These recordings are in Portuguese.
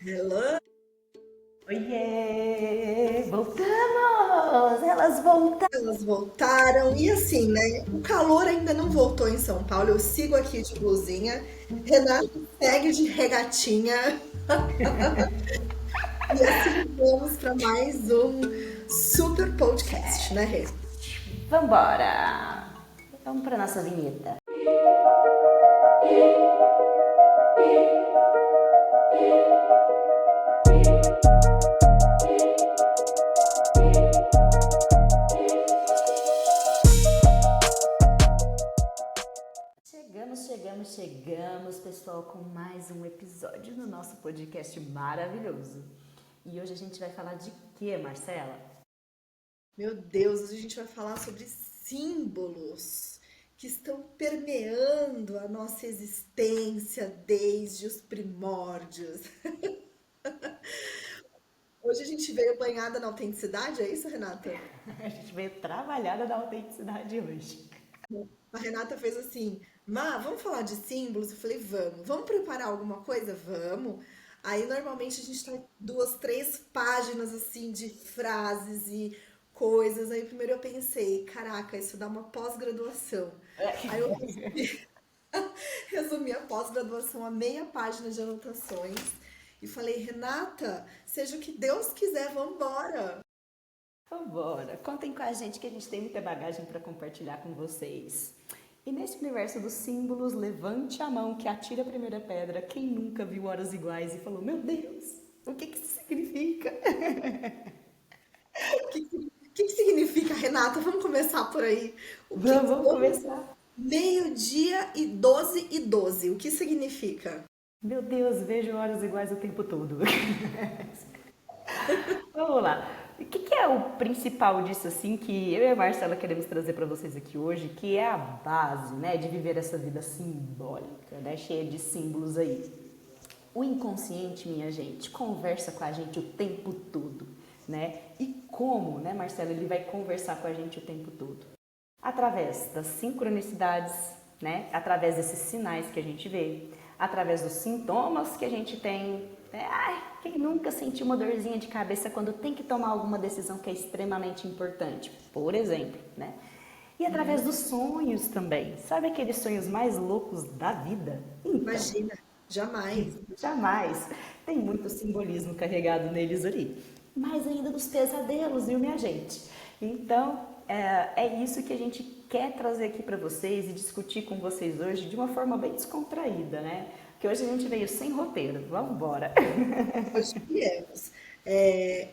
Hello? Oiê! Voltamos! Elas voltaram! Elas voltaram e assim, né? O calor ainda não voltou em São Paulo. Eu sigo aqui de blusinha. Renata segue de regatinha. E assim vamos para mais um super podcast, né, Rê? Vambora! Vamos para nossa vinheta. Chegamos, pessoal, com mais um episódio no nosso podcast maravilhoso. E hoje a gente vai falar de quê, Marcela? Meu Deus, hoje a gente vai falar sobre símbolos que estão permeando a nossa existência desde os primórdios. Hoje a gente veio banhada na autenticidade, é isso, Renata? A gente veio trabalhada da autenticidade hoje. A Renata fez assim, Má, vamos falar de símbolos? Eu falei, vamos. Vamos preparar alguma coisa? Vamos. Aí normalmente a gente tem duas, três páginas assim de frases e coisas. Aí primeiro eu pensei, caraca, isso dá uma pós-graduação. Aí eu resumi a pós-graduação a meia página de anotações e falei, Renata, seja o que Deus quiser, vambora. Vambora, contem com a gente tem muita bagagem para compartilhar com vocês. E nesse universo dos símbolos, levante a mão que atira a primeira pedra. Quem nunca viu horas iguais e falou: Meu Deus, o que isso significa? O que significa, Renata? Vamos começar por aí. O que Vamos começar. Meio-dia e 12 e 12. O que significa? Meu Deus, vejo horas iguais o tempo todo. Vamos lá. O que é o principal disso, assim, que eu e a Marcela queremos trazer para vocês aqui hoje, que é a base, né, de viver essa vida simbólica, né, cheia de símbolos aí. O inconsciente, minha gente, conversa com a gente o tempo todo, né? E como, né, Marcela, ele vai conversar com a gente o tempo todo? Através das sincronicidades, né? Através desses sinais que a gente vê, através dos sintomas que a gente tem. Ai, quem nunca sentiu uma dorzinha de cabeça quando tem que tomar alguma decisão que é extremamente importante, por exemplo, né? E através dos sonhos também. Sabe aqueles sonhos mais loucos da vida? Então, Imagina, jamais. jamais. Tem muito simbolismo carregado neles ali. Mais ainda dos pesadelos, viu, minha gente? Então, é isso que a gente quer trazer aqui para vocês e discutir com vocês hoje de uma forma bem descontraída, né? Porque hoje a gente veio sem roteiro. Vamos embora. Hoje viemos.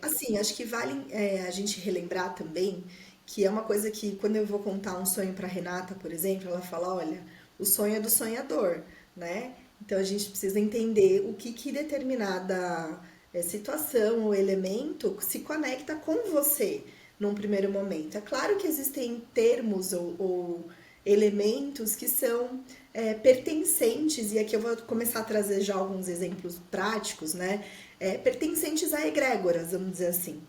Assim, acho que vale a gente relembrar também que é uma coisa que quando eu vou contar um sonho para Renata, por exemplo, ela fala, olha, o sonho é do sonhador, né? Então a gente precisa entender o que determinada situação ou elemento se conecta com você num primeiro momento. É claro que existem termos ou elementos que são pertencentes, e aqui eu vou começar a trazer já alguns exemplos práticos, né? Pertencentes a egrégoras, vamos dizer assim.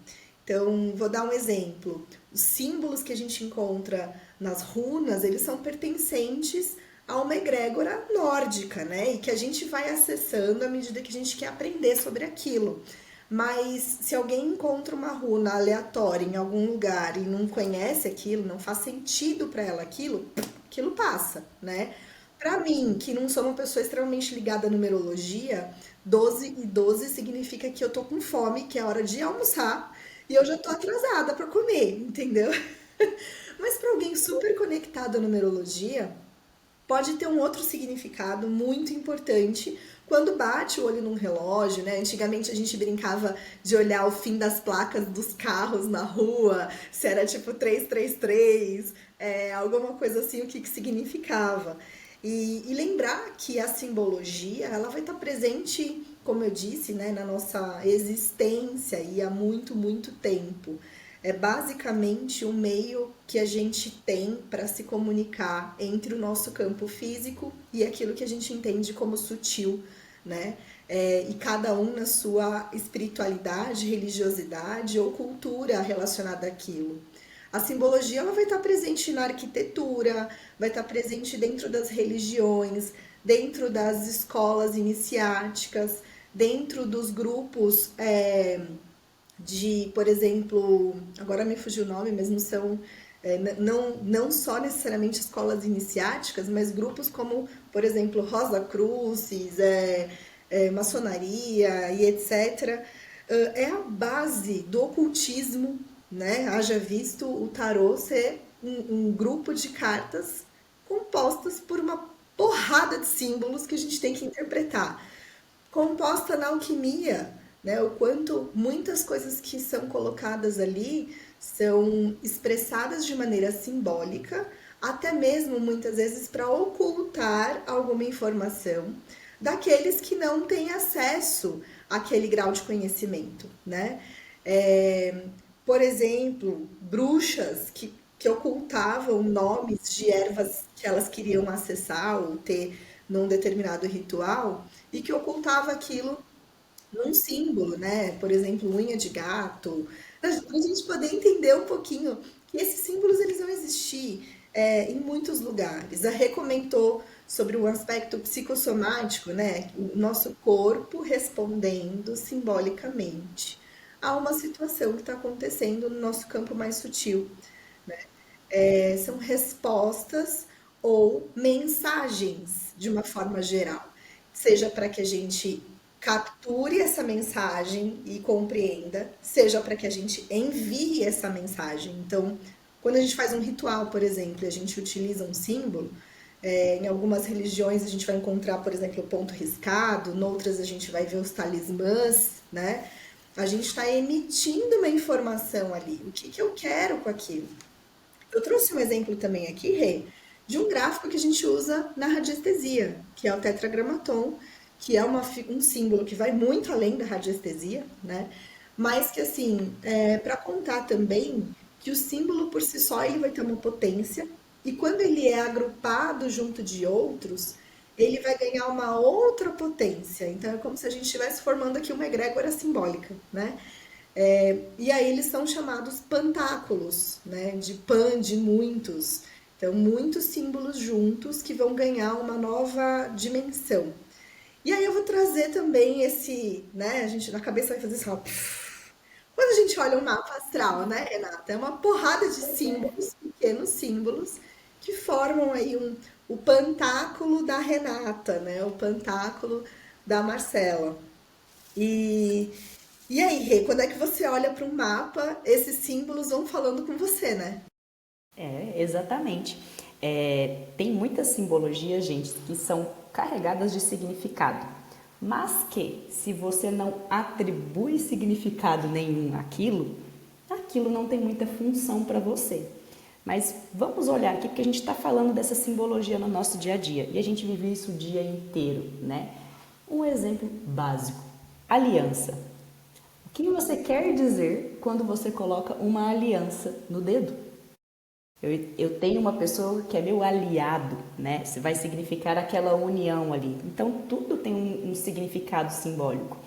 Então, vou dar um exemplo. Os símbolos que a gente encontra nas runas, eles são pertencentes a uma egrégora nórdica, né? E que a gente vai acessando à medida que a gente quer aprender sobre aquilo. Mas se alguém encontra uma runa aleatória em algum lugar e não conhece aquilo, não faz sentido para ela aquilo, aquilo passa, né? Para mim, que não sou uma pessoa extremamente ligada à numerologia, 12 e 12 significa que eu tô com fome, que é hora de almoçar, e eu já tô atrasada para comer, entendeu? Mas para alguém super conectado à numerologia, pode ter um outro significado muito importante quando bate o olho num relógio, né? Antigamente a gente brincava de olhar o fim das placas dos carros na rua, se era tipo 333, alguma coisa assim, o que significava. E lembrar que a simbologia ela vai estar presente, como eu disse, né, na nossa existência e há muito, muito tempo. É basicamente um meio que a gente tem para se comunicar entre o nosso campo físico e aquilo que a gente entende como sutil, né? E cada um na sua espiritualidade, religiosidade ou cultura relacionada àquilo. A simbologia ela vai estar presente na arquitetura, vai estar presente dentro das religiões, dentro das escolas iniciáticas. dentro dos grupos de, por exemplo, agora me fugiu o nome, mas não são, não só necessariamente escolas iniciáticas, mas grupos como, por exemplo, Rosa Cruzes, maçonaria e etc. É a base do ocultismo, né? Haja visto o tarô ser um grupo de cartas compostas por uma porrada de símbolos que a gente tem que interpretar. Composta na alquimia, né? O quanto muitas coisas que são colocadas ali são expressadas de maneira simbólica, até mesmo muitas vezes para ocultar alguma informação daqueles que não têm acesso àquele grau de conhecimento, né? É, por exemplo, bruxas que ocultavam nomes de ervas que elas queriam acessar ou ter num determinado ritual e que ocultava aquilo num símbolo, né? Por exemplo, unha de gato, para a gente poder entender um pouquinho que esses símbolos eles vão existir em muitos lugares. A Rê comentou sobre o aspecto psicossomático, né? O nosso corpo respondendo simbolicamente a uma situação que está acontecendo no nosso campo mais sutil. São respostas ou mensagens de uma forma geral, seja para que a gente capture essa mensagem e compreenda, seja para que a gente envie essa mensagem. Então, quando a gente faz um ritual, por exemplo, e a gente utiliza um símbolo, em algumas religiões a gente vai encontrar, por exemplo, o ponto riscado, noutras a gente vai ver os talismãs, né? A gente está emitindo uma informação ali. O que, que eu quero com aquilo? Eu trouxe um exemplo também aqui, Rê, de um gráfico que a gente usa na radiestesia, que é o tetragramaton, que é um símbolo que vai muito além da radiestesia, né? Mas que, assim, para contar também que o símbolo por si só ele vai ter uma potência, e quando ele é agrupado junto de outros, ele vai ganhar uma outra potência. Então, é como se a gente estivesse formando aqui uma egrégora simbólica, né? E aí eles são chamados pantáculos, né? De pan, de muitos. Então, muitos símbolos juntos que vão ganhar uma nova dimensão. E aí eu vou trazer também esse, né? A gente na cabeça vai fazer assim, ó, quando a gente olha um mapa astral, né, Renata? É uma porrada de símbolos, pequenos símbolos, que formam aí o pantáculo da Renata, né? O pantáculo da Marcela. E, e aí, Rê, quando é que você olha para um mapa, esses símbolos vão falando com você, né? Exatamente. Tem muitas simbologias, gente, que são carregadas de significado, mas que, se você não atribui significado nenhum àquilo, aquilo não tem muita função para você. Mas vamos olhar aqui, porque a gente está falando dessa simbologia no nosso dia a dia, e a gente vive isso o dia inteiro, né? Um exemplo básico: aliança. O que você quer dizer quando você coloca uma aliança no dedo? Eu tenho uma pessoa que é meu aliado, né? Vai significar aquela união ali. Então, tudo tem um significado simbólico.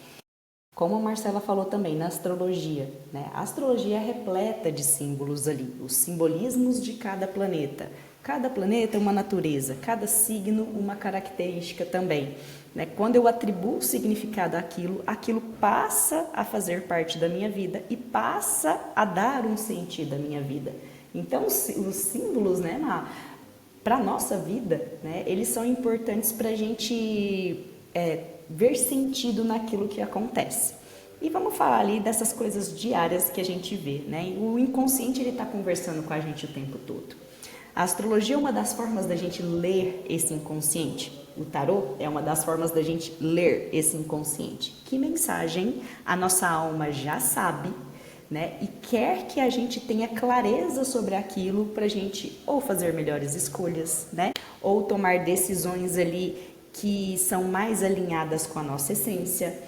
Como a Marcela falou também, na astrologia, né? A astrologia é repleta de símbolos ali, os simbolismos de cada planeta. Cada planeta é uma natureza, cada signo uma característica também, né? Quando eu atribuo significado àquilo, aquilo passa a fazer parte da minha vida e passa a dar um sentido à minha vida. Então, os símbolos, né, para a nossa vida, né, eles são importantes para a gente ver sentido naquilo que acontece. E vamos falar ali dessas coisas diárias que a gente vê, né? O inconsciente ele está conversando com a gente o tempo todo. A astrologia é uma das formas da gente ler esse inconsciente. O tarô é uma das formas da gente ler esse inconsciente. Que mensagem a nossa alma já sabe, né? E quer que a gente tenha clareza sobre aquilo para a gente ou fazer melhores escolhas, né? Ou tomar decisões ali que são mais alinhadas com a nossa essência,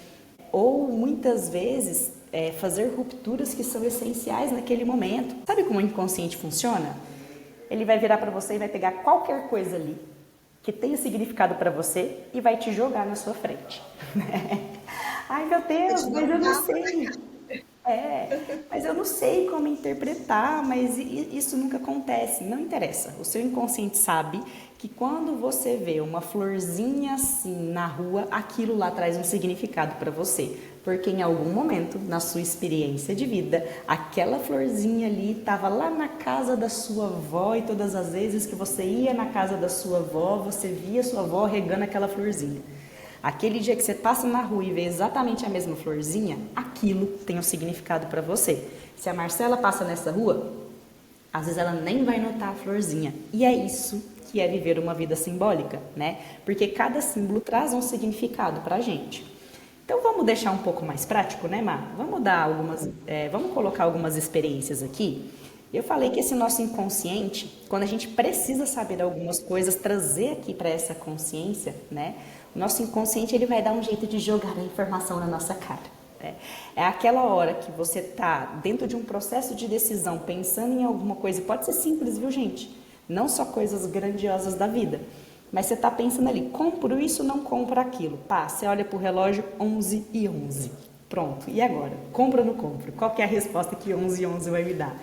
ou muitas vezes fazer rupturas que são essenciais naquele momento. Sabe como o inconsciente funciona? Ele vai virar para você e vai pegar qualquer coisa ali que tenha significado para você e vai te jogar na sua frente. Ai, meu Deus, mas eu não sei. Mas eu não sei como interpretar, mas isso nunca acontece. Não interessa. O seu inconsciente sabe que quando você vê uma florzinha assim na rua, aquilo lá traz um significado para você. Porque em algum momento, na sua experiência de vida, aquela florzinha ali estava lá na casa da sua avó e todas as vezes que você ia na casa da sua avó, você via sua avó regando aquela florzinha. Aquele dia que você passa na rua e vê exatamente a mesma florzinha, aquilo tem um significado para você. Se a Marcela passa nessa rua, às vezes ela nem vai notar a florzinha. E é isso que é viver uma vida simbólica, né? Porque cada símbolo traz um significado pra gente. Então vamos deixar um pouco mais prático, né, Mar? Vamos dar vamos colocar algumas experiências aqui. Eu falei que esse nosso inconsciente, quando a gente precisa saber algumas coisas, trazer aqui para essa consciência, né? O nosso inconsciente ele vai dar um jeito de jogar a informação na nossa cara. Né? É aquela hora que você tá dentro de um processo de decisão, pensando em alguma coisa, pode ser simples, viu, gente? Não só coisas grandiosas da vida. Mas você está pensando ali, compro isso, não compro aquilo. Pá, você olha para o relógio, 11h11. Pronto, e agora? Compro ou não compro? Qual que é a resposta que 11h11 vai me dar?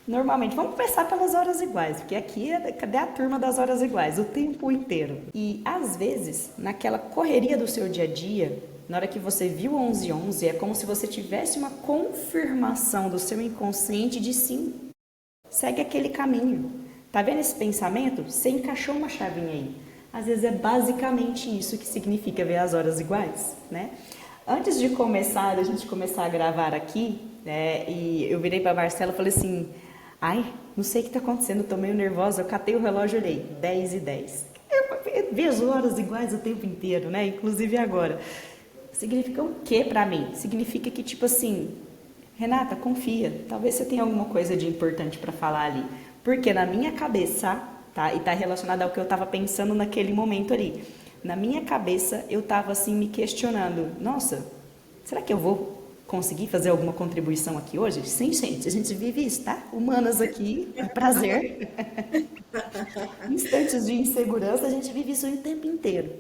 Normalmente, vamos começar pelas horas iguais, porque aqui cadê a turma das horas iguais? O tempo inteiro. E às vezes, naquela correria do seu dia a dia, na hora que você viu 11h11, é como se você tivesse uma confirmação do seu inconsciente de sim, segue aquele caminho. Tá vendo esse pensamento? Você encaixou uma chavinha aí. Às vezes é basicamente isso que significa ver as horas iguais, né? Antes de começar, a gente começar a gravar aqui, né, e eu virei para Marcela e falei assim, ai, não sei o que está acontecendo, eu tô meio nervosa, eu catei o relógio e olhei, 10h10. Eu vejo horas iguais o tempo inteiro, né? Inclusive agora. Significa o que para mim? Significa que, tipo assim, Renata, confia, talvez você tenha alguma coisa de importante para falar ali. Porque na minha cabeça, tá? E tá relacionado ao que eu estava pensando naquele momento ali. Na minha cabeça, eu estava assim me questionando, nossa, será que eu vou conseguir fazer alguma contribuição aqui hoje? Sim, gente, a gente vive isso, tá? Humanas aqui, é prazer. Instantes de insegurança, a gente vive isso o tempo inteiro.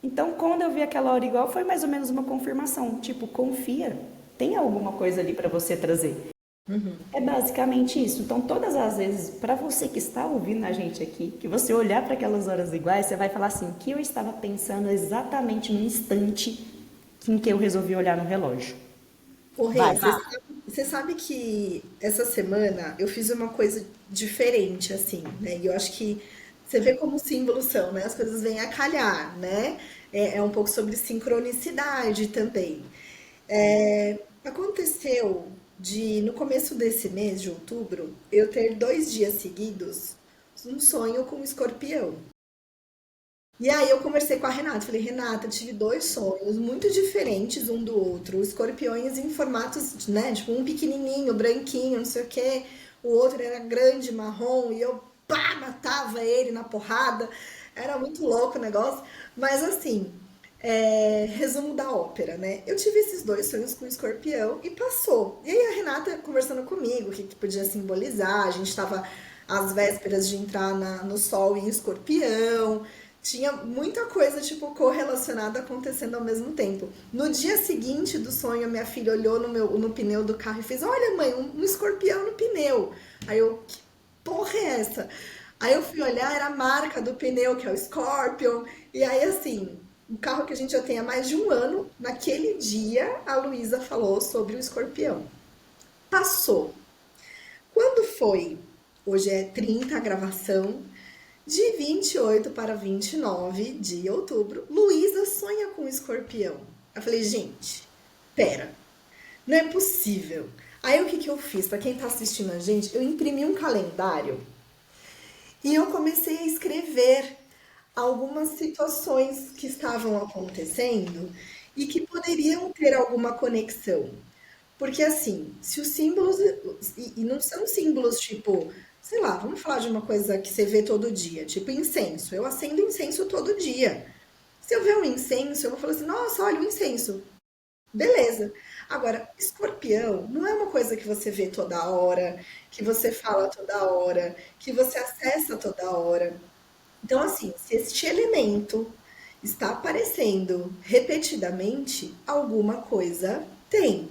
Então, quando eu vi aquela hora igual, foi mais ou menos uma confirmação. Tipo, confia, tem alguma coisa ali para você trazer. É basicamente isso. Então, todas as vezes, para você que está ouvindo a gente aqui, que você olhar para aquelas horas iguais, você vai falar assim: o que eu estava pensando exatamente no instante em que eu resolvi olhar no relógio. Ô, Rê, Vai. você sabe que essa semana eu fiz uma coisa diferente, assim, né? E eu acho que você vê como os símbolos são, né? As coisas vêm a calhar, né? É um pouco sobre sincronicidade também. Aconteceu no começo desse mês de outubro, eu ter 2 dias seguidos um sonho com um escorpião. E aí eu conversei com a Renata, falei, Renata, tive dois sonhos muito diferentes um do outro, escorpiões em formatos, né, tipo um pequenininho, branquinho, não sei o quê, o outro era grande, marrom, e eu, pá, matava ele na porrada, era muito louco o negócio, mas assim, resumo da ópera, né, eu tive esses dois sonhos com o escorpião e passou, e aí a Renata conversando comigo, o que que podia simbolizar, a gente tava às vésperas de entrar no sol em escorpião, tinha muita coisa, tipo, correlacionada acontecendo ao mesmo tempo. No dia seguinte do sonho, a minha filha olhou no pneu do carro e fez: Olha, mãe, um escorpião no pneu. Aí eu, que porra é essa? Aí eu fui olhar, era a marca do pneu, que é o Scorpion. E aí, assim, um carro que a gente já tem há mais de um ano, naquele dia, a Luísa falou sobre o escorpião. Passou. Quando foi? Hoje é 30 a gravação. De 28 para 29 de outubro, Luísa sonha com um escorpião. Eu falei, gente, pera, não é possível. Aí o que que eu fiz? Para quem tá assistindo a gente, eu imprimi um calendário e eu comecei a escrever algumas situações que estavam acontecendo e que poderiam ter alguma conexão. Porque assim, se os símbolos. E não são símbolos tipo, sei lá, vamos falar de uma coisa que você vê todo dia, tipo incenso. Eu acendo incenso todo dia. Se eu ver um incenso, eu vou falar assim, nossa, olha o incenso. Beleza. Agora, escorpião não é uma coisa que você vê toda hora, que você fala toda hora, que você acessa toda hora. Então, assim, se este elemento está aparecendo repetidamente, alguma coisa tem.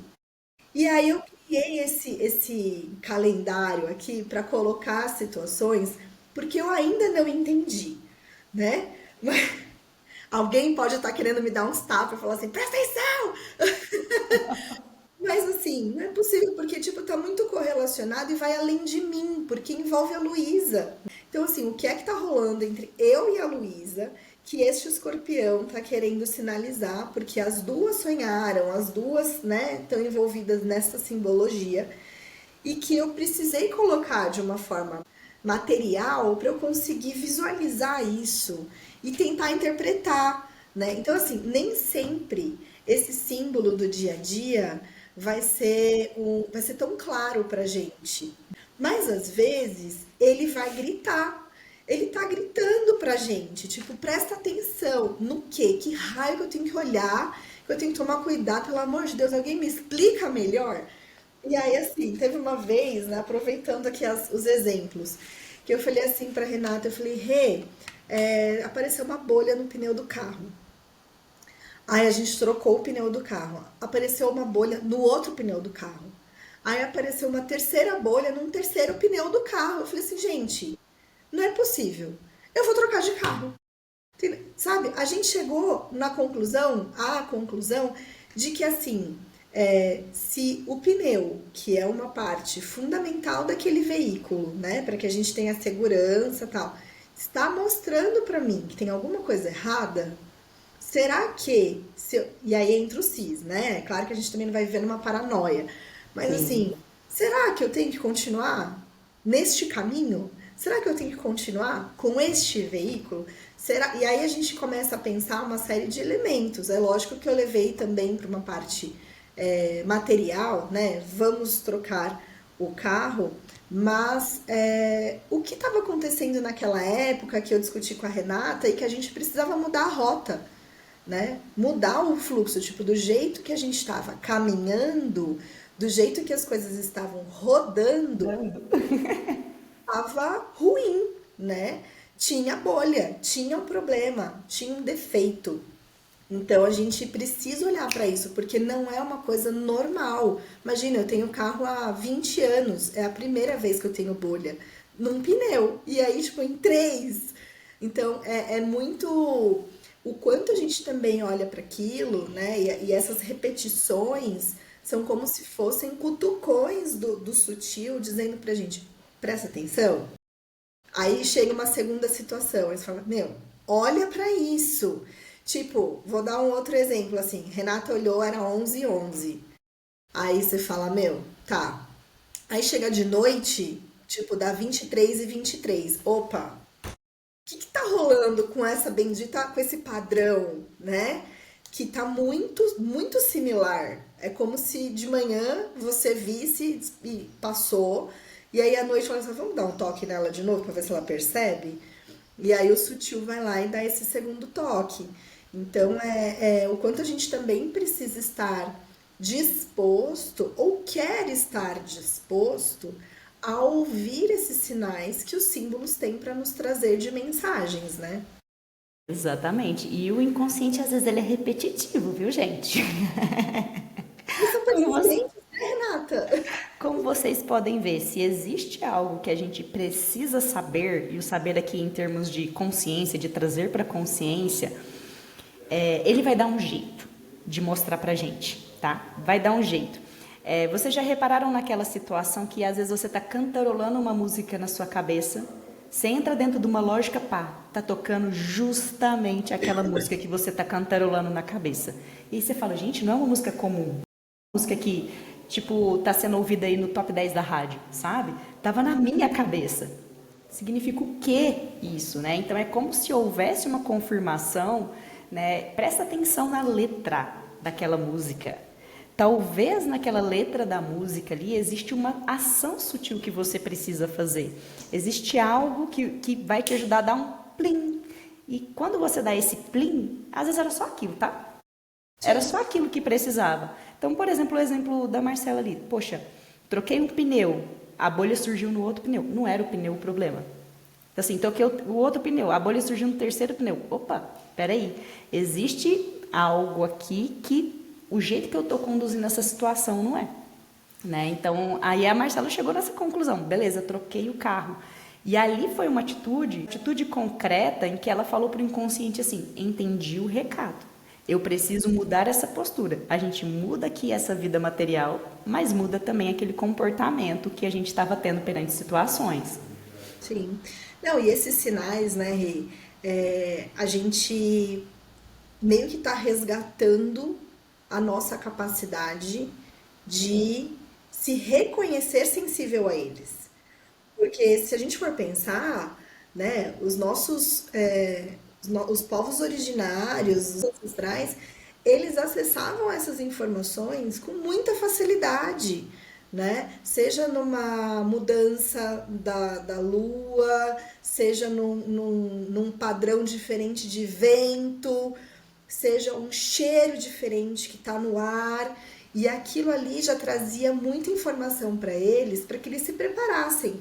E aí eu criei esse calendário aqui para colocar as situações, porque eu ainda não entendi, né? Mas alguém pode estar querendo me dar uns tapas e falar assim, presta atenção! Mas assim, não é possível, porque tipo, tá muito correlacionado e vai além de mim, porque envolve a Luísa. Então, assim, o que é que tá rolando entre eu e a Luísa que este escorpião tá querendo sinalizar, porque as duas sonharam, as duas, né, estão envolvidas nessa simbologia, e que eu precisei colocar de uma forma material para eu conseguir visualizar isso e tentar interpretar, né? Então assim, nem sempre esse símbolo do dia a dia vai ser tão claro para gente, mas às vezes ele vai gritar. Ele tá gritando pra gente, tipo, presta atenção no quê? Que raio que eu tenho que olhar, que eu tenho que tomar cuidado, pelo amor de Deus, alguém me explica melhor? E aí, assim, teve uma vez, né, aproveitando aqui os exemplos, que eu falei assim pra Renata, eu falei, Rê, apareceu uma bolha no pneu do carro. Aí a gente trocou o pneu do carro. Apareceu uma bolha no outro pneu do carro. Aí apareceu uma terceira bolha num terceiro pneu do carro. Eu falei assim, gente, não é possível. Eu vou trocar de carro. Sabe? A gente chegou à conclusão de que assim, se o pneu, que é uma parte fundamental daquele veículo, né, para que a gente tenha segurança e tal, está mostrando para mim que tem alguma coisa errada, será que, e aí entra o cis, né? É claro que a gente também não vai viver numa paranoia, mas Sim. assim, será que eu tenho que continuar neste caminho? Será que eu tenho que continuar com este veículo? Será? E aí a gente começa a pensar uma série de elementos. É lógico que eu levei também para uma parte material, né? Vamos trocar o carro, mas o que estava acontecendo naquela época que eu discuti com a Renata e que a gente precisava mudar a rota, né? Mudar o fluxo, tipo, do jeito que a gente estava caminhando, do jeito que as coisas estavam rodando, Dando. estava ruim, né? Tinha bolha, tinha um problema, tinha um defeito. Então a gente precisa olhar para isso, porque não é uma coisa normal. Imagina, eu tenho carro há 20 anos, é a primeira vez que eu tenho bolha num pneu, e aí, tipo, em três. Então é muito o quanto a gente também olha para aquilo, né? E essas repetições são como se fossem cutucões do sutil dizendo pra gente, presta atenção. Aí chega uma segunda situação, aí você fala, meu, olha pra isso. Tipo, vou dar um outro exemplo assim, Renata olhou, era 11h11. Aí você fala, meu, tá. Aí chega de noite, tipo, dá 23h23. Opa, que tá rolando com essa bendita, com esse padrão, né? Que tá muito similar. É como se de manhã você visse e passou, e aí à noite fala assim, vamos dar um toque nela de novo pra ver se ela percebe? E aí o sutil vai lá e dá esse segundo toque. Então é o quanto a gente também precisa estar disposto ou quer estar disposto a ouvir esses sinais que os símbolos têm para nos trazer de mensagens, né? Exatamente. E o inconsciente, às vezes, ele é repetitivo, viu, gente? Eles são Como você- persistentes, né, Renata? Como vocês podem ver, se existe algo que a gente precisa saber, e o saber aqui em termos de consciência, de trazer para consciência, ele vai dar um jeito de mostrar pra gente, tá? Vai dar um jeito. Vocês já repararam naquela situação que às vezes você tá cantarolando uma música na sua cabeça, você entra dentro de uma lógica, pá, tá tocando justamente aquela música que você tá cantarolando na cabeça. E aí você fala, gente, não é uma música comum, música que, tipo, tá sendo ouvida aí no top 10 da rádio, sabe? Tava na minha cabeça. Significa o que isso, né? Então é como se houvesse uma confirmação, né? Presta atenção na letra daquela música. Talvez naquela letra da música ali existe uma ação sutil que você precisa fazer. Existe algo que vai te ajudar a dar um plim. E quando você dá esse plim, às vezes era só aquilo, tá? Era só aquilo que precisava. Então, por exemplo, o exemplo da Marcela ali. Poxa, troquei um pneu, a bolha surgiu no outro pneu. Não era o pneu o problema. Então, assim, troquei o outro pneu, a bolha surgiu no terceiro pneu. Opa, peraí. Existe algo aqui que o jeito que eu estou conduzindo essa situação não é. né? Então, aí a Marcela chegou nessa conclusão, beleza, troquei o carro. E ali foi uma atitude concreta em que ela falou para o inconsciente assim, entendi o recado. Eu preciso mudar essa postura. A gente muda aqui essa vida material, mas muda também aquele comportamento que a gente estava tendo perante situações. Sim. Não, e esses sinais, né, Rê, a gente meio que está resgatando a nossa capacidade de se reconhecer sensível a eles. Porque se a gente for pensar, né, os povos originários, os ancestrais, eles acessavam essas informações com muita facilidade, né? Seja numa mudança da lua, seja num padrão diferente de vento, seja um cheiro diferente que está no ar. E aquilo ali já trazia muita informação para que eles se preparassem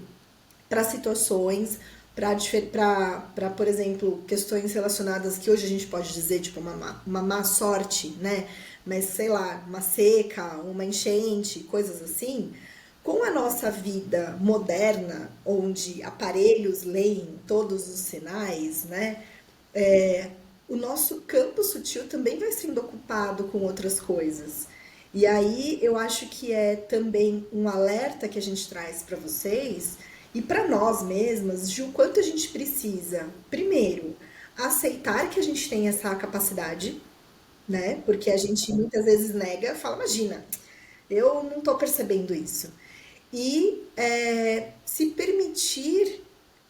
para situações, para, por exemplo, questões relacionadas que hoje a gente pode dizer, tipo, uma má sorte, né? Mas sei lá, uma seca, uma enchente, coisas assim. Com a nossa vida moderna, onde aparelhos leem todos os sinais, né? O nosso campo sutil também vai sendo ocupado com outras coisas. E aí eu acho que é também um alerta que a gente traz para vocês e para nós mesmas de o quanto a gente precisa, primeiro, aceitar que a gente tem essa capacidade, né? Porque a gente muitas vezes nega, fala, imagina, eu não estou percebendo isso. E se permitir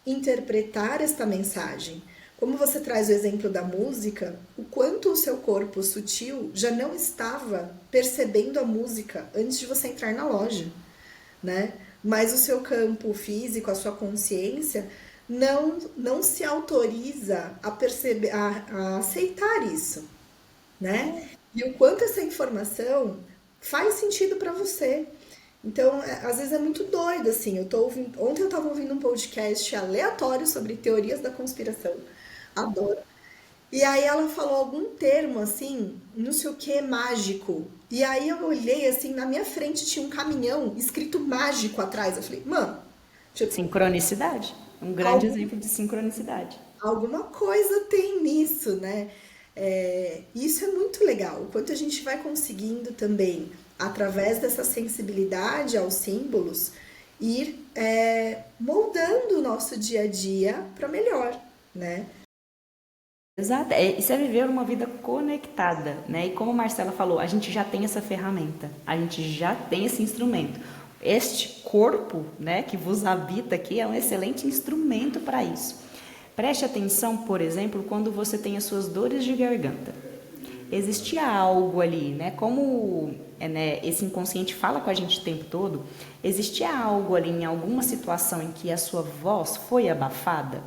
interpretar esta mensagem. Como você traz o exemplo da música, o quanto o seu corpo sutil já não estava percebendo a música antes de você entrar na loja, né? Mas o seu campo físico, a sua consciência, não se autoriza a perceber, a aceitar isso, né? E o quanto essa informação faz sentido para você. Então, às vezes é muito doido, assim. Ontem eu estava ouvindo um podcast aleatório sobre teorias da conspiração. Adoro. E aí ela falou algum termo assim, não sei o que, mágico. E aí eu olhei assim, na minha frente tinha um caminhão escrito mágico atrás. Eu falei, mano, tipo, Sincronicidade. Um grande algum, exemplo de sincronicidade. alguma coisa tem nisso, né? Isso é muito legal. O quanto a gente vai conseguindo também, através dessa sensibilidade aos símbolos, ir moldando o nosso dia a dia para melhor, né? Exato. Isso é viver uma vida conectada, né? E como a Marcela falou, a gente já tem essa ferramenta, a gente já tem esse instrumento. Este corpo, né, que vos habita aqui é um excelente instrumento para isso. Preste atenção, por exemplo, quando você tem as suas dores de garganta. Existia algo ali, né? Como né, esse inconsciente fala com a gente o tempo todo, existia algo ali em alguma situação em que a sua voz foi abafada?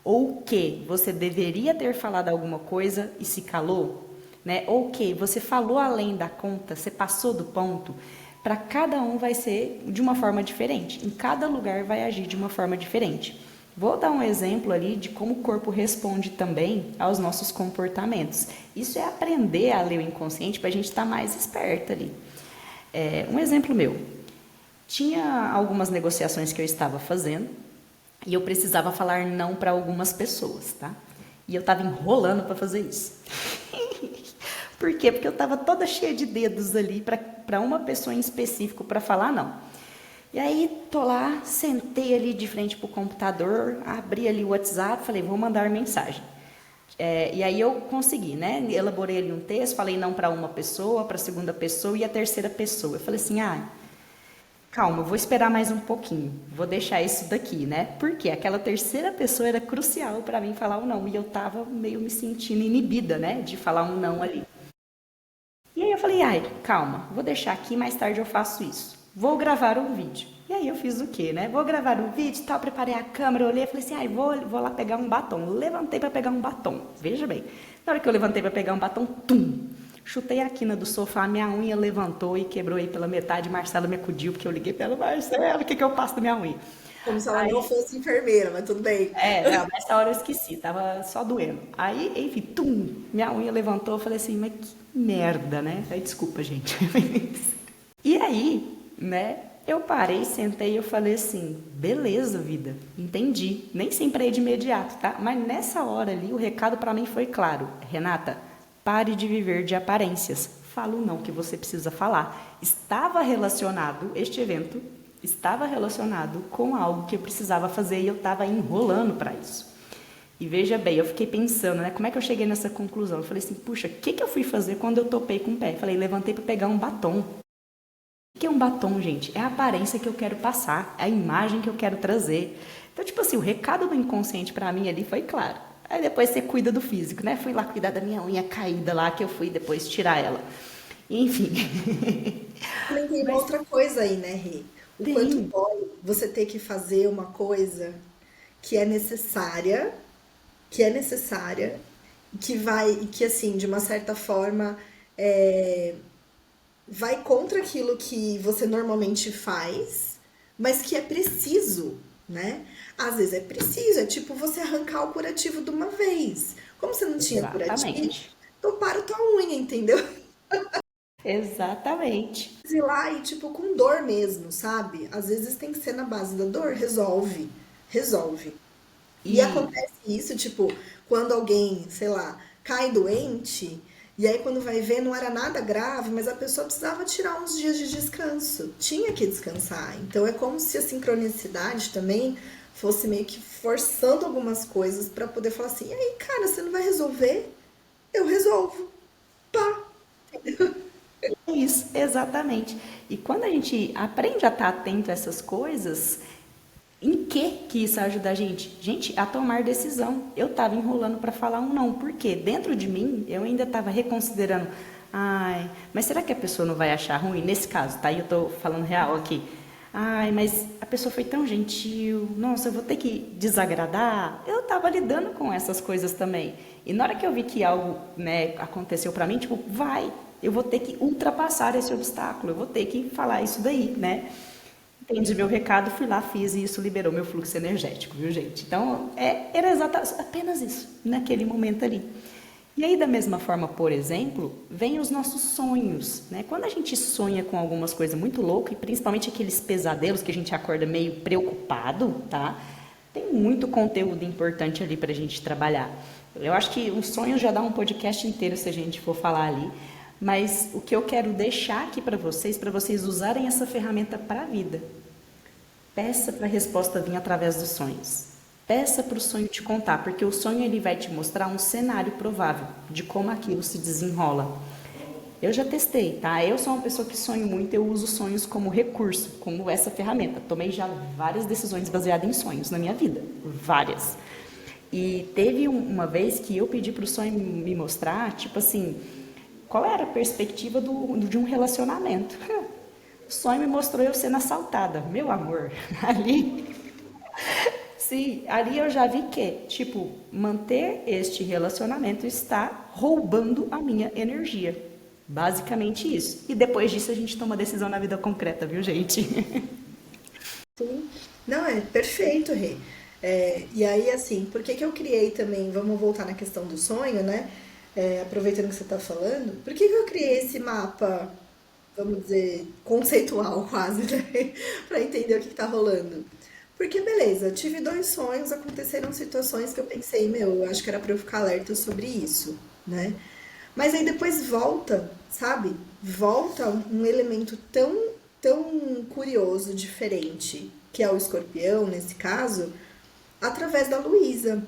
Ou que você deveria ter falado alguma coisa e se calou, né? Ou que você falou além da conta, você passou do ponto. Para cada um vai ser de uma forma diferente. Em cada lugar vai agir de uma forma diferente. Vou dar um exemplo ali de como o corpo responde também aos nossos comportamentos. Isso é aprender a ler o inconsciente para a gente estar mais esperta ali. Um exemplo meu. Tinha algumas negociações que eu estava fazendo e eu precisava falar não para algumas pessoas, tá? E eu estava enrolando para fazer isso. Por quê? Porque eu estava toda cheia de dedos ali para uma pessoa em específico para falar não. E aí tô lá, sentei ali de frente pro computador, abri ali o WhatsApp, falei, vou mandar mensagem. E aí eu consegui, né? Elaborei ali um texto, falei não para uma pessoa, para a segunda pessoa e a terceira pessoa. Eu falei assim, calma, eu vou esperar mais um pouquinho, vou deixar isso daqui, né? Porque aquela terceira pessoa era crucial para mim falar o não, e eu tava meio me sentindo inibida, né? De falar um não ali. E aí eu falei, calma, vou deixar aqui, mais tarde eu faço isso. Vou gravar um vídeo. E aí eu fiz o quê, né? Vou gravar um vídeo, tal, preparei a câmera, olhei e falei assim, vou lá pegar um batom. Levantei para pegar um batom, veja bem. Na hora que eu levantei para pegar um batom, chutei a quina do sofá, minha unha levantou e quebrou aí pela metade. Marcela me acudiu, porque eu liguei para ela, Marcela, o que eu passo da minha unha? Como se ela não fosse enfermeira, mas tudo bem. Não, nessa hora eu esqueci, tava só doendo. Aí, enfim, minha unha levantou, eu falei assim, mas que merda, né? Aí, desculpa, gente. E aí, né? Eu parei, sentei e eu falei assim, beleza, vida, entendi. Nem sempre é de imediato, tá? Mas nessa hora ali, o recado para mim foi claro. Renata, pare de viver de aparências. Fala o não que você precisa falar. Estava relacionado, este evento estava relacionado com algo que eu precisava fazer e eu estava enrolando para isso. E veja bem, eu fiquei pensando, né? Como é que eu cheguei nessa conclusão? Eu falei assim, puxa, o que, que eu fui fazer quando eu topei com o pé? Falei, levantei para pegar um batom. O que é um batom, gente? É a aparência que eu quero passar, é a imagem que eu quero trazer. Então, tipo assim, o recado do inconsciente pra mim ali foi claro. Aí depois você cuida do físico, né? Fui lá cuidar da minha unha caída lá, que eu fui depois tirar ela. Enfim. Também tem uma Mas outra coisa aí, né, Rê? O quanto tem. dói você ter que fazer uma coisa que é necessária, que é necessária, que vai, e que assim, de uma certa forma, é, vai contra aquilo que você normalmente faz, mas que é preciso, né? Às vezes é preciso, é tipo você arrancar o curativo de uma vez. Como você não tinha curativo, Exatamente. toparam tua unha, entendeu? Exatamente. Ir lá e tipo com dor mesmo, sabe? Às vezes tem que ser na base da dor, resolve, resolve. E E acontece isso, tipo, quando alguém, sei lá, cai doente, e aí quando vai ver não era nada grave, mas a pessoa precisava tirar uns dias de descanso, tinha que descansar. Então é como se a sincronicidade também fosse meio que forçando algumas coisas pra poder falar assim: e aí, cara, você não vai resolver? Eu resolvo. Pá. é isso, exatamente. E quando a gente aprende a estar atento a essas coisas, em que isso ajuda a gente? Gente, a tomar decisão. Eu estava enrolando para falar um não, porque dentro de mim eu ainda estava reconsiderando. Ai, mas será que a pessoa não vai achar ruim? Nesse caso, tá? E eu estou falando real aqui. Ai, mas a pessoa foi tão gentil. Nossa, eu vou ter que desagradar. Eu estava lidando com essas coisas também. E na hora que eu vi que algo, né, aconteceu para mim, tipo, vai, eu vou ter que ultrapassar esse obstáculo. Eu vou ter que falar isso daí, né? Entendi meu recado, fui lá, fiz e isso liberou meu fluxo energético, viu, gente? Então, era exatamente apenas isso, naquele momento ali. E aí, da mesma forma, por exemplo, vem os nossos sonhos, né? Quando a gente sonha com algumas coisas muito loucas, e principalmente aqueles pesadelos que a gente acorda meio preocupado, tá? Tem muito conteúdo importante ali pra gente trabalhar. Eu acho que um sonho já dá um podcast inteiro se a gente for falar ali. Mas o que eu quero deixar aqui para vocês usarem essa ferramenta para a vida. Peça para a resposta vir através dos sonhos. Peça para o sonho te contar, porque o sonho ele vai te mostrar um cenário provável de como aquilo se desenrola. Eu já testei, tá? Eu sou uma pessoa que sonho muito, eu uso sonhos como recurso, como essa ferramenta. Tomei já várias decisões baseadas em sonhos na minha vida, várias. E teve uma vez que eu pedi para o sonho me mostrar, tipo assim, qual era a perspectiva de um relacionamento. O sonho me mostrou eu sendo assaltada. Meu amor, ali, sim, ali eu já vi que, tipo, manter este relacionamento está roubando a minha energia. Basicamente isso. E depois disso a gente toma decisão na vida concreta, viu, gente? Sim. Não, é perfeito, Rê. E aí, assim, por que que eu criei também, vamos voltar na questão do sonho, né? Aproveitando que você está falando, por que que eu criei esse mapa, vamos dizer, conceitual quase, né? Para entender o que está rolando? Porque, beleza, tive dois sonhos, aconteceram situações que eu pensei, meu, eu acho que era para eu ficar alerta sobre isso, né? Mas aí depois volta, sabe? Volta um elemento tão curioso, diferente, que é o escorpião, nesse caso, através da Luísa.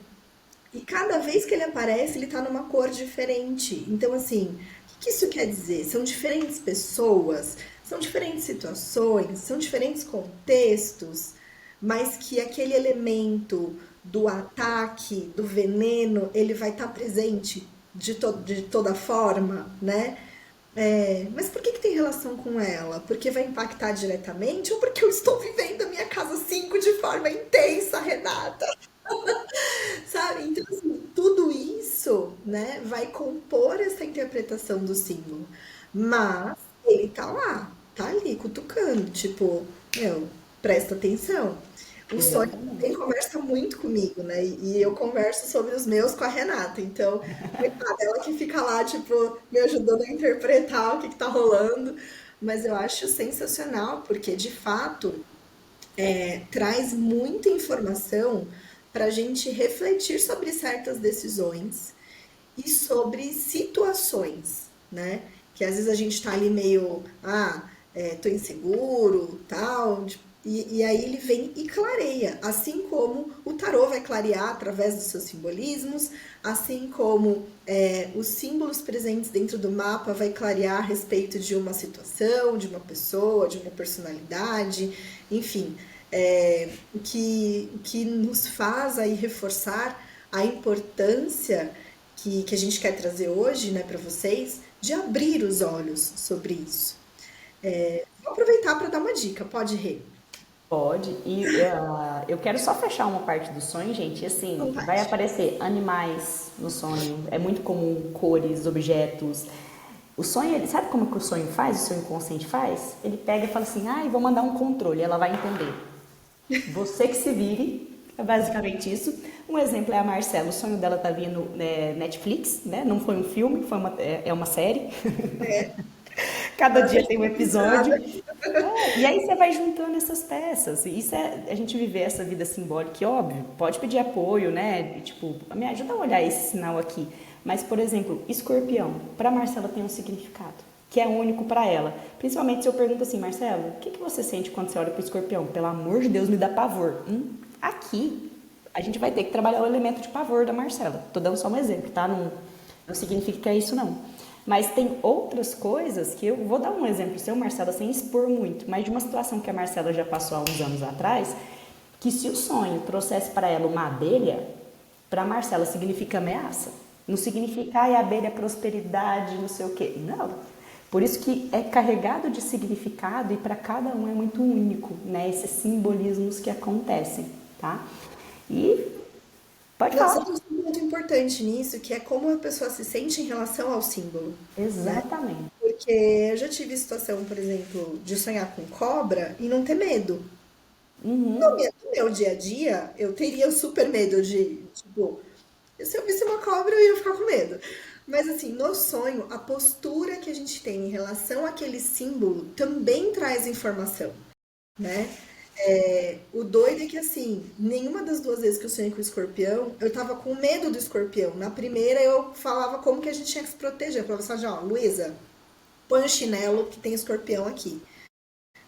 E cada vez que ele aparece, ele tá numa cor diferente. Então, assim, o que isso quer dizer? São diferentes pessoas, são diferentes situações, são diferentes contextos, mas que aquele elemento do ataque, do veneno, ele vai estar presente de toda forma, né? Mas por que que tem relação com ela? Porque vai impactar diretamente ou porque eu estou vivendo a minha casa 5 de forma intensa, Renata? Sabe? Então, assim, tudo isso, né, vai compor essa interpretação do símbolo. Mas ele tá lá, tá ali, cutucando, tipo, meu, presta atenção. O sonho também Exatamente. conversa muito comigo, né? E eu converso sobre os meus com a Renata. Então, coitada, ela que fica lá, tipo, me ajudando a interpretar o que que tá rolando. mas eu acho sensacional, porque de fato traz muita informação para a gente refletir sobre certas decisões e sobre situações, né? Que às vezes a gente tá ali meio, tô inseguro, tal, e aí ele vem e clareia, assim como o tarô vai clarear através dos seus simbolismos, assim como os símbolos presentes dentro do mapa vai clarear a respeito de uma situação, de uma pessoa, de uma personalidade, enfim, o que nos faz aí reforçar a importância que a gente quer trazer hoje, né, para vocês, de abrir os olhos sobre isso. Vou aproveitar para dar uma dica, pode rir. Pode. E eu quero só fechar uma parte do sonho, gente. Assim, vai Vontade. aparecer animais no sonho. É muito comum cores, objetos. O sonho, sabe como que o sonho faz? O seu inconsciente faz? Ele pega e fala assim: "Ai, vou mandar um controle". Ela vai entender. Você que se vire. É basicamente isso. Um exemplo é a Marcela. O sonho dela tá vindo Netflix, né? Não foi um filme, é uma série. Cada dia tem um episódio. Nada. E aí você vai juntando essas peças. E isso é a gente viver essa vida simbólica, e óbvio, pode pedir apoio, né? E, tipo, me ajuda a olhar esse sinal aqui. Mas, por exemplo, escorpião, para Marcela tem um significado, que é único para ela. Principalmente se eu pergunto assim, Marcela, o que você sente quando você olha para o escorpião? Pelo amor de Deus, me dá pavor. Aqui, a gente vai ter que trabalhar o elemento de pavor da Marcela. Tô dando só um exemplo, tá? Não significa que é isso, não. Mas tem outras coisas que eu vou dar um exemplo seu, Marcela, sem expor muito, mas de uma situação que a Marcela já passou há uns anos atrás, que se o sonho trouxesse para ela uma abelha, para Marcela significa ameaça. Não significa, ai, abelha é prosperidade, não sei o quê. Não. Por isso que é carregado de significado e para cada um é muito único, né? Esses simbolismos que acontecem, tá? E pode Não, você falar. tem um ponto importante nisso, que é como a pessoa se sente em relação ao símbolo, né? Exatamente. Porque eu já tive situação, por exemplo, de sonhar com cobra e não ter medo. No meu dia a dia, eu teria super medo de, tipo, se eu visse uma cobra, eu ia ficar com medo. Mas assim, no sonho, a postura que a gente tem em relação àquele símbolo também traz informação, né? O doido é que assim, nenhuma das duas vezes que eu sonhei com o escorpião, eu tava com medo do escorpião. Na primeira eu falava como que a gente tinha que se proteger. Eu falava assim, ó, Luísa, põe o chinelo que tem escorpião aqui.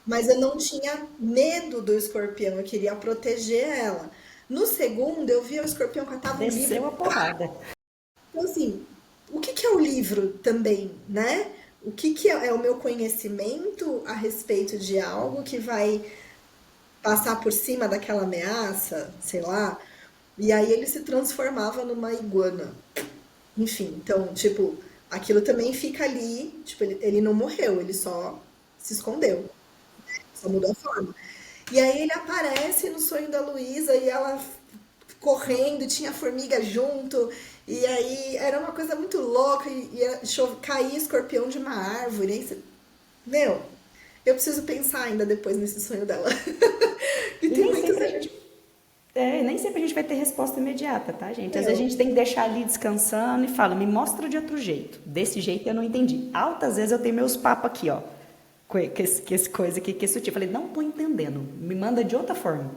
Mas eu não tinha medo do escorpião, eu queria proteger ela. No segundo, eu vi o escorpião que eu tava um livro. Desceu a porrada. Então, assim, o que que é o livro também, né? O que que é o meu conhecimento a respeito de algo que vai passar por cima daquela ameaça, sei lá. E aí ele se transformava numa iguana. Enfim, então, tipo, aquilo também fica ali, tipo, ele não morreu, ele só se escondeu, só mudou a forma. E aí ele aparece no sonho da Luísa e ela correndo, tinha formiga junto, e aí era uma coisa muito louca, caía escorpião de uma árvore. Aí você, meu, eu preciso pensar ainda depois nesse sonho dela. E E tem nem muitos. sempre a gente nem sempre a gente vai ter resposta imediata, tá, gente? Às vezes a gente tem que deixar ali descansando e fala, me mostra de outro jeito. Desse jeito eu não entendi. Altas vezes eu tenho meus papos aqui, ó. Que esse coisa aqui, que esse tipo. Eu falei, não tô entendendo. Me manda de outra forma.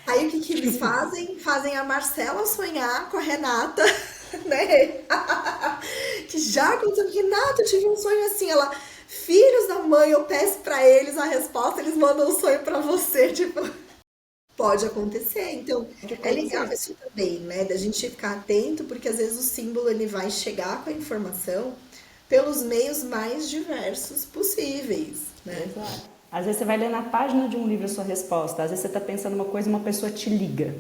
Aí o que que eles fazem? Fazem a Marcela sonhar com a Renata, né? Que já aconteceu. Renata, eu tive um sonho assim, ela, filhos da mãe, eu peço pra eles a resposta, eles mandam o sonho pra você, tipo, pode acontecer. Então, Pode é legal acontecer. isso também, né? Da gente ficar atento, porque às vezes o símbolo ele vai chegar com a informação pelos meios mais diversos possíveis, né? Exato. Às vezes você vai ler na página de um livro a sua resposta. Às vezes você está pensando uma coisa e uma pessoa te liga.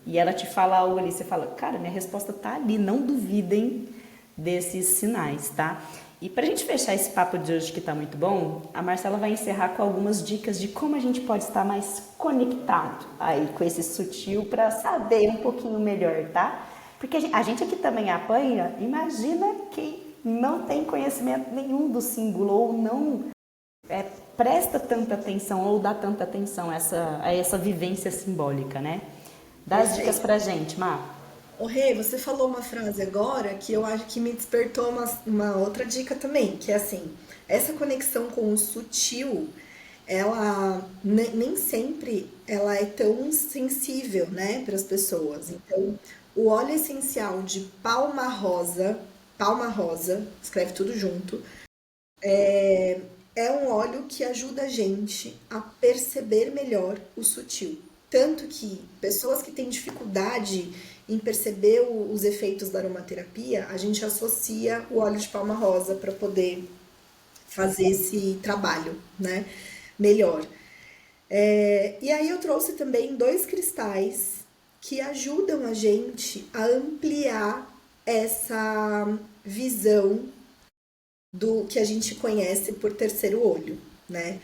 E ela te fala algo ali. Você fala, cara, minha resposta tá ali. Não duvidem desses sinais, tá? E pra gente fechar esse papo de hoje que tá muito bom, a Marcela vai encerrar com algumas dicas de como a gente pode estar mais conectado aí com esse sutil para saber um pouquinho melhor, tá? Porque a gente aqui também apanha. Imagina quem não tem conhecimento nenhum do símbolo ou não presta tanta atenção ou dá tanta atenção a essa vivência simbólica, né? Dá as dicas Perfeito. pra gente, Má. Ô, Rê, você falou uma frase agora que eu acho que me despertou uma outra dica também, que é assim, essa conexão com o sutil, ela nem sempre ela é tão sensível, né, para as pessoas. Então, o óleo essencial de palma rosa, escreve tudo junto, é um óleo que ajuda a gente a perceber melhor o sutil. Tanto que pessoas que têm dificuldade em perceber os efeitos da aromaterapia, a gente associa o óleo de palma rosa para poder fazer esse trabalho, né? Melhor. E aí eu trouxe também dois cristais que ajudam a gente a ampliar essa visão do que a gente conhece por terceiro olho, né?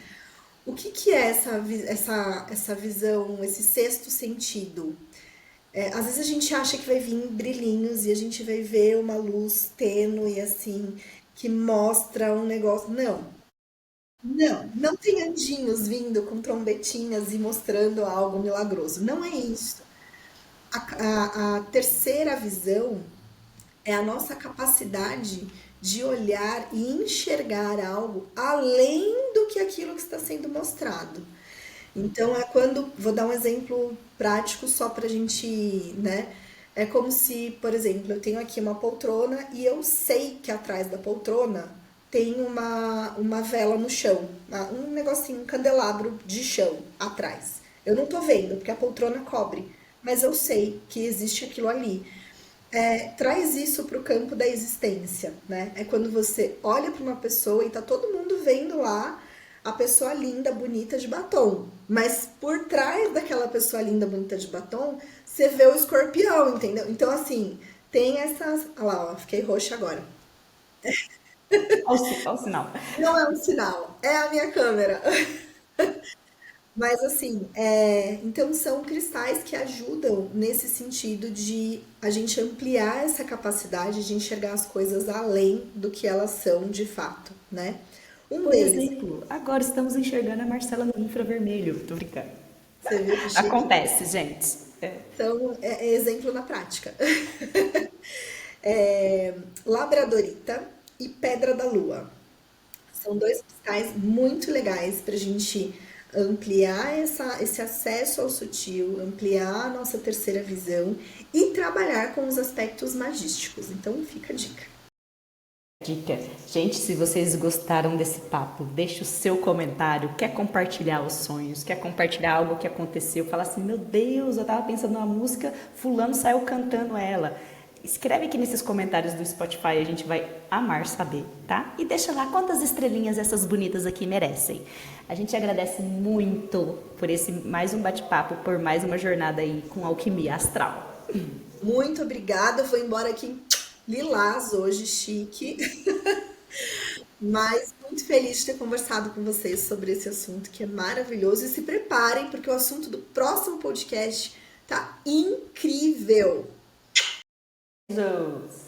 O que, que é essa visão, esse sexto sentido? Às vezes a gente acha que vai vir brilhinhos e a gente vai ver uma luz tênue, assim, que mostra um negócio. Não, não tem anjinhos vindo com trombetinhas e mostrando algo milagroso. Não é isso. A terceira visão é a nossa capacidade de olhar e enxergar algo além do que aquilo que está sendo mostrado. Então é quando, vou dar um exemplo prático só pra gente, né? É como se, por exemplo, eu tenho aqui uma poltrona e eu sei que atrás da poltrona tem uma vela no chão, um negocinho, um candelabro de chão atrás. Eu não tô vendo, porque a poltrona cobre, mas eu sei que existe aquilo ali. Traz isso para o campo da existência, né? É quando você olha para uma pessoa e tá todo mundo vendo lá a pessoa linda, bonita de batom, mas por trás daquela pessoa linda, bonita de batom, você vê o escorpião, entendeu? Então, assim, tem essas. Olha lá, ó, fiquei roxa agora. Olha o sinal. Não é um sinal, é a minha câmera. Mas assim, então são cristais que ajudam nesse sentido de a gente ampliar essa capacidade de enxergar as coisas além do que elas são de fato, né? Um Por deles, exemplo, agora estamos enxergando a Marcela no infravermelho. Tô brincando. você viu que chique? Acontece, gente. Então, é exemplo na prática. Labradorita e Pedra da Lua. São dois cristais muito legais para a gente ampliar esse acesso ao sutil, ampliar a nossa terceira visão e trabalhar com os aspectos magísticos. Então, fica a dica. Dica. Gente, se vocês gostaram desse papo, deixe o seu comentário. Quer compartilhar os sonhos? Quer compartilhar algo que aconteceu? Fala assim, meu Deus, eu tava pensando numa música, fulano saiu cantando ela. Escreve aqui nesses comentários do Spotify, a gente vai amar saber, tá? E deixa lá quantas estrelinhas essas bonitas aqui merecem. A gente agradece muito por esse mais um bate-papo, por mais uma jornada aí com alquimia astral. Muito obrigada. Eu vou embora aqui lilás hoje, chique. Mas muito feliz de ter conversado com vocês sobre esse assunto que é maravilhoso. E se preparem, porque o assunto do próximo podcast tá incrível. Beijos!